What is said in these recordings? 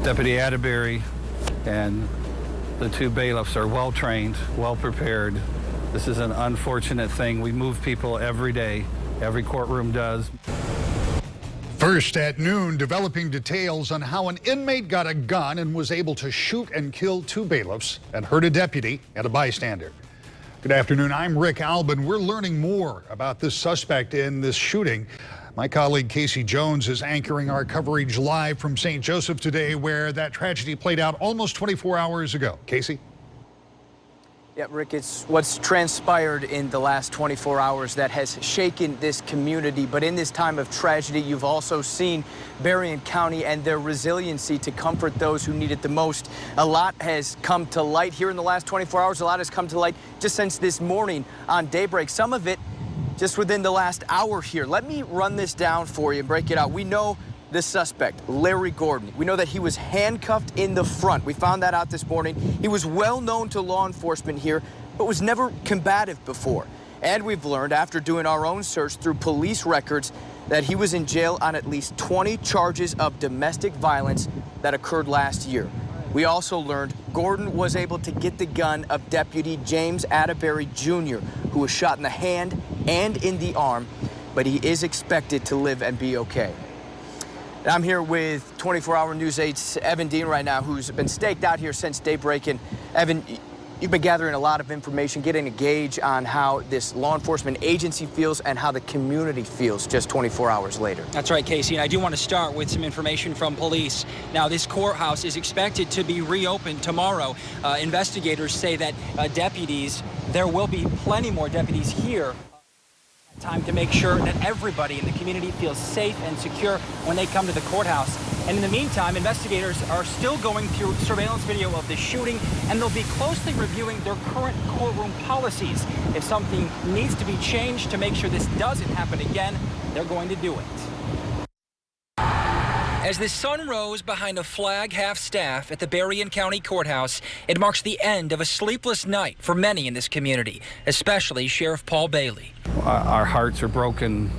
Deputy Atterbury and the two bailiffs are well trained, well prepared. This is an unfortunate thing. We move people every day. Every courtroom does. First at noon, developing details on how an inmate got a gun and was able to shoot and kill two bailiffs and hurt a deputy and a bystander. Good afternoon, I'm Rick Albin. We're learning more about this suspect in this shooting. My colleague Casey Jones is anchoring our coverage live from St. Joseph today, where that tragedy played out almost 24 hours ago. Casey? Yeah, Rick, it's what's transpired in the last 24 hours that has shaken this community. But in this time of tragedy, you've also seen Berrien County and their resiliency to comfort those who need it the most. A lot has come to light here in the last 24 hours. A lot has come to light just since this morning on daybreak. Some of it just within the last hour here. Let me run this down for you and break it out. We know the suspect, Larry Gordon. We know that he was handcuffed in the front. We found that out this morning. He was well known to law enforcement here, but was never combative before. And we've learned after doing our own search through police records that he was in jail on at least 20 charges of domestic violence that occurred last year. We also learned Gordon was able to get the gun of Deputy James Atterbury Jr., who was shot in the hand and in the arm, but he is expected to live and be okay. I'm here with 24-hour News 8's Evan Dean right now, who's been staked out here since daybreak. And Evan, you've been gathering a lot of information, getting a gauge on how this law enforcement agency feels and how the community feels just 24 hours later. That's right, Casey, and I do want to start with some information from police. Now, this courthouse is expected to be reopened tomorrow. Investigators say that there will be plenty more deputies here. Time to make sure that everybody in the community feels safe and secure when they come to the courthouse. And in the meantime, investigators are still going through surveillance video of the shooting, and they'll be closely reviewing their current courtroom policies. If something needs to be changed to make sure this doesn't happen again, they're going to do it. As the sun rose behind a flag half-staff at the Berrien County Courthouse, it marks the end of a sleepless night for many in this community, especially Sheriff Paul Bailey. Our hearts are broken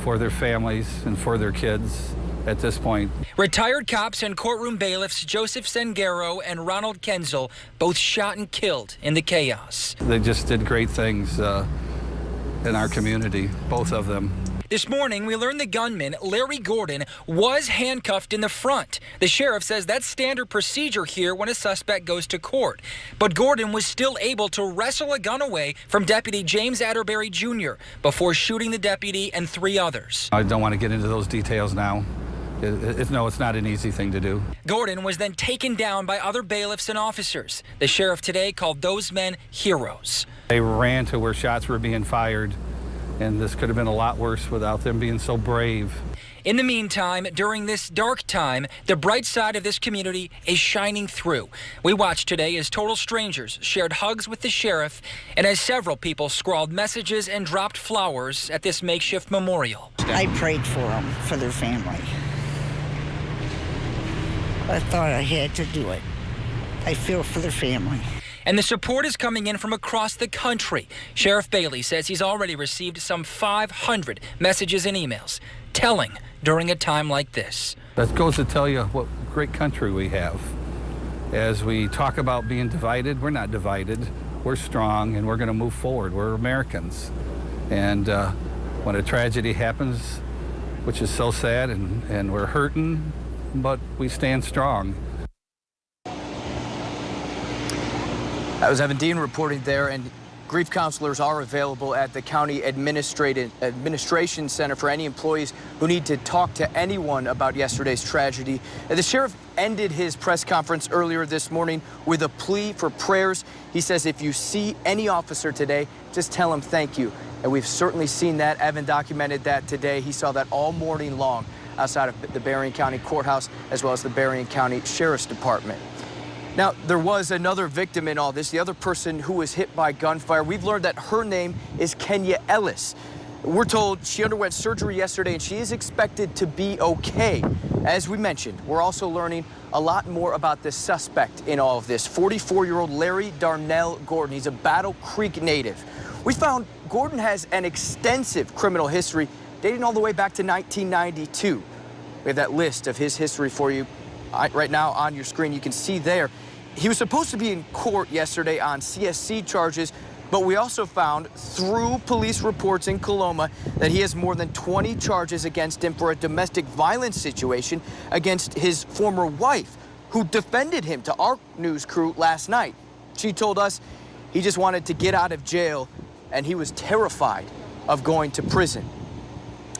for their families and for their kids at this point. Retired cops and courtroom bailiffs Joseph Sengaro and Ronald Kenzel both shot and killed in the chaos. They just did great things in our community, both of them. This morning, we learned the gunman, Larry Gordon, was handcuffed in the front. The sheriff says that's standard procedure here when a suspect goes to court. But Gordon was still able to wrestle a gun away from Deputy James Atterbury Jr. before shooting the deputy and 3 others. I don't want to get into those details now. No, it's not an easy thing to do. Gordon was then taken down by other bailiffs and officers. The sheriff today called those men heroes. They ran to where shots were being fired, and this could have been a lot worse without them being so brave. In the meantime, during this dark time, the bright side of this community is shining through. We watched today as total strangers shared hugs with the sheriff and as several people scrawled messages and dropped flowers at this makeshift memorial. I prayed for them, for their family. I thought I had to do it. I feel for their family. And the support is coming in from across the country. Sheriff Bailey says he's already received some 500 messages and emails, telling during a time like this. That goes to tell you what great country we have. As we talk about being divided, we're not divided. We're strong, and we're going to move forward. We're Americans. And when a tragedy happens, which is so sad, and we're hurting, but we stand strong. That was Evan Dean reporting there, and grief counselors are available at the County Administration Center for any employees who need to talk to anyone about yesterday's tragedy. And the sheriff ended his press conference earlier this morning with a plea for prayers. He says if you see any officer today, just tell him thank you. And we've certainly seen that. Evan documented that today. He saw that all morning long outside of the Berrien County Courthouse, as well as the Berrien County Sheriff's Department. Now, there was another victim in all this, the other person who was hit by gunfire. We've learned that her name is Kenya Ellis. We're told she underwent surgery yesterday and she is expected to be okay. As we mentioned, we're also learning a lot more about the suspect in all of this. 44-year-old Larry Darnell Gordon. He's a Battle Creek native. We found Gordon has an extensive criminal history dating all the way back to 1992. We have that list of his history for you right now on your screen, you can see there. He was supposed to be in court yesterday on CSC charges, but we also found through police reports in Coloma that he has more than 20 charges against him for a domestic violence situation against his former wife, who defended him to our news crew last night. She told us he just wanted to get out of jail and he was terrified of going to prison.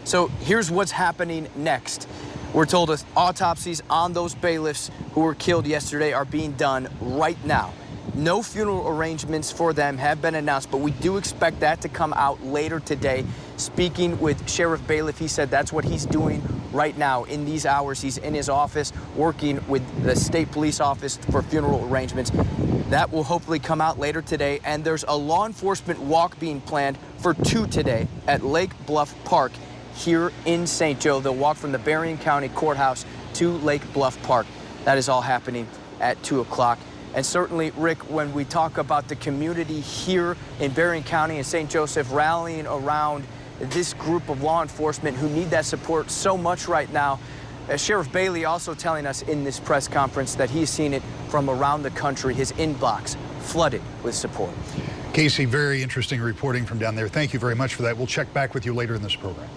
So here's what's happening next. We're told autopsies on those bailiffs who were killed yesterday are being done right now. No funeral arrangements for them have been announced, but we do expect that to come out later today. Speaking with Sheriff Bailiff, he said that's what he's doing right now in these hours. He's in his office working with the state police office for funeral arrangements. That will hopefully come out later today, and there's a law enforcement walk being planned for 2 today at Lake Bluff Park here in St. Joe. They'll walk from the Berrien County Courthouse to Lake Bluff Park. That is all happening at 2 o'clock. And certainly, Rick, when we talk about the community here in Berrien County and St. Joseph rallying around this group of law enforcement who need that support so much right now, Sheriff Bailey also telling us in this press conference that he's seen it from around the country, his inbox flooded with support. Casey, very interesting reporting from down there. Thank you very much for that. We'll check back with you later in this program.